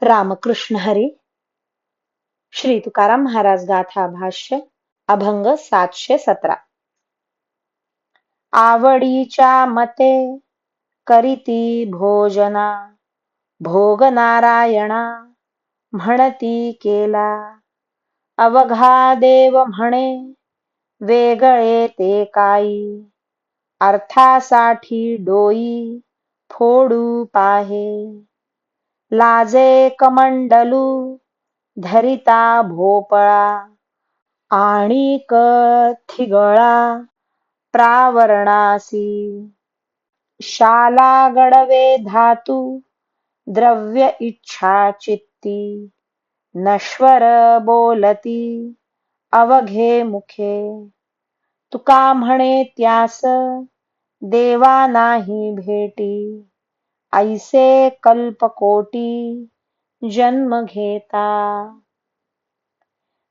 रामकृष्ण हरी. श्री तुकाराम महाराज गाथा भाष्य अभंग 717. आवडीच्या मते करीती भोजना, भोग नारायणा म्हणती केला. अवघा देव म्हणे वेगळे ते काही, अर्थासाठी डोई फोडू पाहे. लाजे कमंडलू धरिता भोपळा, आणिक थिगळा प्रावरणासी. शाला गडवे धातू द्रव्य इच्छा चित्ती, नश्वर बोलती अवघे मुखे. तुका म्हणे त्यास देवा नाही भेटी, ऐसे कल्पकोटी जन्म घेता.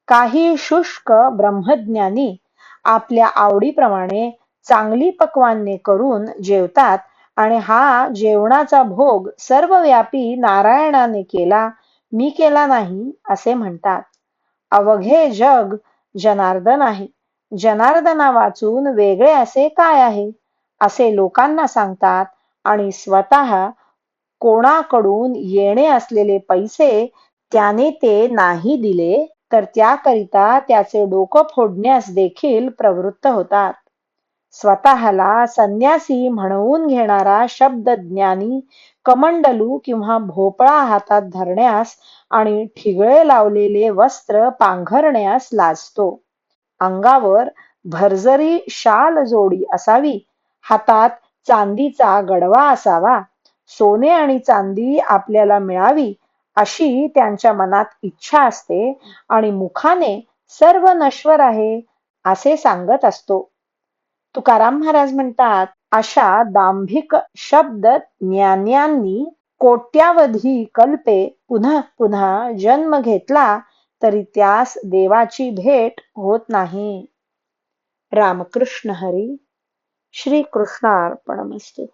काही शुष्क ब्रह्मज्ञानी आपल्या आवडीप्रमाणे चांगली पक्वान्ने करून जेवतात आणि हा जेवणाचा भोग सर्वव्यापी नारायणाने केला, मी केला नाही असे म्हणतात. अवघे जग जनार्दन आहे, जनार्दना वाचून वेगळे असे काय आहे असे लोकांना सांगतात आणि स्वतः कोणाकडून येणे असलेले पैसे त्याने ते नाही दिले तर त्याकरिता त्याचे डोकं फोडण्यास देखील प्रवृत्त होतात. स्वतःला संन्यासी म्हणवून घेणारा शब्दज्ञानी कमंडलू किंवा भोपळा हातात धरण्यास आणि ठिगळे लावलेले वस्त्र पांघरण्यास लाजतो. अंगावर भरजरी शाल जोडी असावी, हातात चांदीचा गडवा असावा, सोने आणि चांदी आपल्याला मिळावी अशी त्यांच्या मनात इच्छा असते आणि मुखाने सर्व नश्वर आहे असे सांगत असतो. तुकाराम महाराज म्हणतात, अशा दांभिक शब्द ज्ञान्यांनी कोट्यावधी कल्पे पुन्हा पुन्हा जन्म घेतला तरी त्यास देवाची भेट होत नाही. रामकृष्ण हरी. श्री कृष्णार्पणमस्तु.